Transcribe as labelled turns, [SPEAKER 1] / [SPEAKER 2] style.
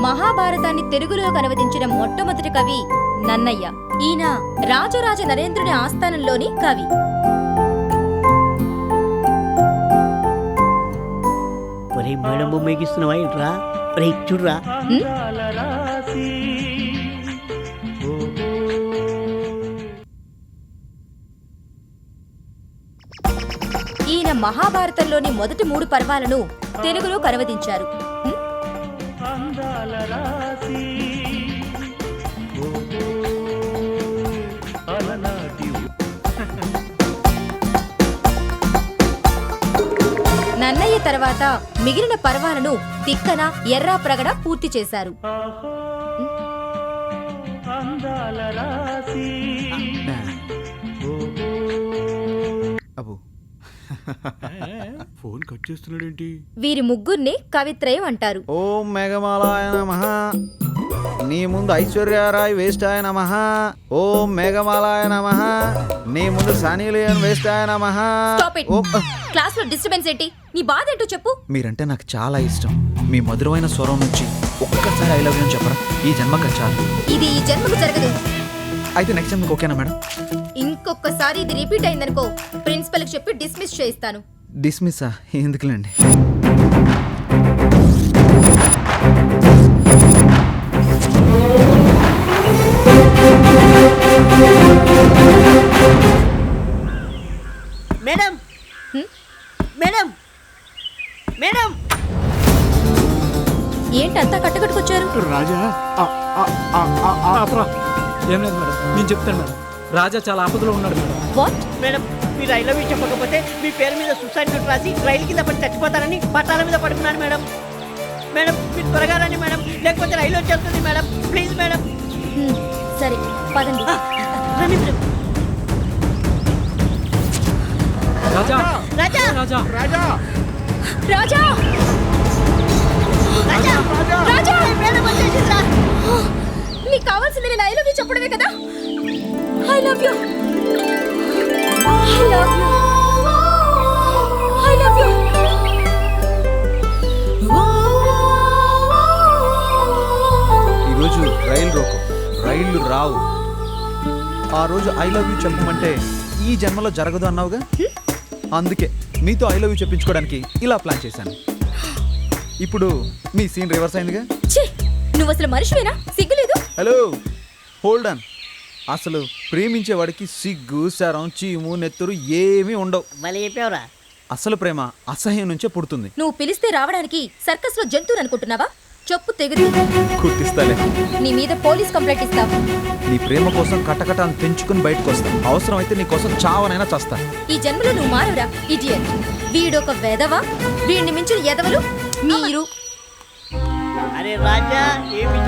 [SPEAKER 1] మహాభారతాన్ని తెలుగులోకి అనువదించిన మొట్టమొదటి కవి నన్నయ్య. ఈయన రాజరాజ నరేంద్రుని ఆస్థానంలోని కవి.
[SPEAKER 2] ఒరే మేడం బొమ్మ ఎగిస్తున్నావా ఏంట్రా? ఒరే చూడరా.
[SPEAKER 1] ఈయన మహాభారతంలోని మొదటి 3 పర్వాలను తెలుగులోకి అనువదించారు. నన్నయ్య తర్వాత మిగిలిన పర్వాలను తిక్కన, ఎర్రాప్రగడ పూర్తి చేశారు.
[SPEAKER 3] ఫోన్ కట్ చేస్తున్నాడేంటి?
[SPEAKER 1] వీరి ముగ్గురిని కవిత్రయం అంటారు.
[SPEAKER 4] ఓం మేఘమాలాయ నమః. నీ ముందు ఐశ్వర్యరాయ్ వేష్టాయ నమః. ఓం మేఘమాలాయ నమః. నీ ముందు సనీలియన్ వేష్టాయ నమః.
[SPEAKER 1] Stop it. క్లాస్ లో డిస్టర్బెన్స్ ఏంటి? నీ బాధ ఏంటో చెప్పు.
[SPEAKER 4] మీరంటే నాకు చాలా ఇష్టం. మీ మధురమైన స్వరం నుంచి ఒక్కసారి ఐ లవ్ యూ అని చెప్పరా? ఈ జన్మకు చాలు.
[SPEAKER 1] ఇది ఈ జన్మకు జరగదు.
[SPEAKER 4] అయితే నెక్స్ట్ టైం మీకు ఓకేనా మేడం?
[SPEAKER 1] ఇంకొకసారి ఇది రిపీట్ అయిందనుకో ప్రిన్సిపల్ కి చెప్పి డిస్మిస్ చేయిస్తాను.
[SPEAKER 4] డిస్మిస్సా? ఎందుకులేండి.
[SPEAKER 2] మేడం మేడం మేడం
[SPEAKER 1] ఏంటంతా కట్టుకట్టుకొచ్చారు?
[SPEAKER 3] రాజా
[SPEAKER 5] ఏం లేదు మేడం, నేను చెప్తాను మేడం. రాజా చాలా ఆపదలో ఉన్నాడు మేడం.
[SPEAKER 1] వాట్?
[SPEAKER 2] మేడం మీరు ఐ లవ్ యూ చెప్పకపోతే మీ పేరు మీద సూసైడ్ నోట్ రాసి రైలు కింద పడి చచ్చిపోతారని పట్టాల మీద పడుకున్నాను మేడం. మేడం మీరు త్వరగా రండి మేడం, లేకపోతే రైలు వచ్చేస్తుంది మేడం. Please madam.
[SPEAKER 1] సరే పదండి.
[SPEAKER 2] రండి మేడం.
[SPEAKER 5] రాజా
[SPEAKER 2] రాజా
[SPEAKER 5] రాజా
[SPEAKER 3] రాజా
[SPEAKER 1] రాజా
[SPEAKER 2] రాజా
[SPEAKER 1] రాజా
[SPEAKER 2] మేడం వచ్చేసిందా?
[SPEAKER 1] నీకు కావాల్సింది నేను ఐ లవ్ యూ చెప్పడమే కదా. I love you, I love you, I love you.
[SPEAKER 4] ఈరోజు రైలు రోకో, రైళ్లు రావు. ఆ రోజు ఐ లవ్ యూ చెప్పమంటే ఈ జన్మలో జరగదు అన్నావుగా, అందుకే మీతో ఐ లవ్ యూ చెప్పించుకోవడానికి ఇలా ప్లాన్ చేశాను. ఇప్పుడు మీ సీన్ రివర్స్ అయిందిగా.
[SPEAKER 1] ఛీ, నువ్వు అసలు మనిషివేనా? సిగ్గులేదు?
[SPEAKER 4] Hello, hold on. అసలు ప్రేమించేవాడికి సిగ్గు, శరం, చీము, నెత్తురు ఏమీ ఉండవు.
[SPEAKER 2] మళ్ళీ చెప్పావురా.
[SPEAKER 4] అసలు ప్రేమ అసహ్యం నుంచే పుడుతుంది.
[SPEAKER 1] నువ్వు పిలిస్తే రావడానికి సర్కస్ లో జంతువుని అనుకుంటున్నావా? చెప్పు తెగుదు.
[SPEAKER 4] గుర్తిస్తాలే.
[SPEAKER 1] నీ మీద పోలీస్ కంప్లైంట్ ఇస్తావు.
[SPEAKER 4] నీ ప్రేమ కోసం కటకటాన్ని పెంచుకుని బయటకు వస్తా. అవసరం అయితే నీ కోసం చావనైనా చస్తా.
[SPEAKER 1] ఈ జన్మలో నువ్వు మారవురా ఇడియట్. వీడొక వెధవ, వీడిని మించిన ఎదవలు మీరు.
[SPEAKER 2] అరే రాజా ఏమి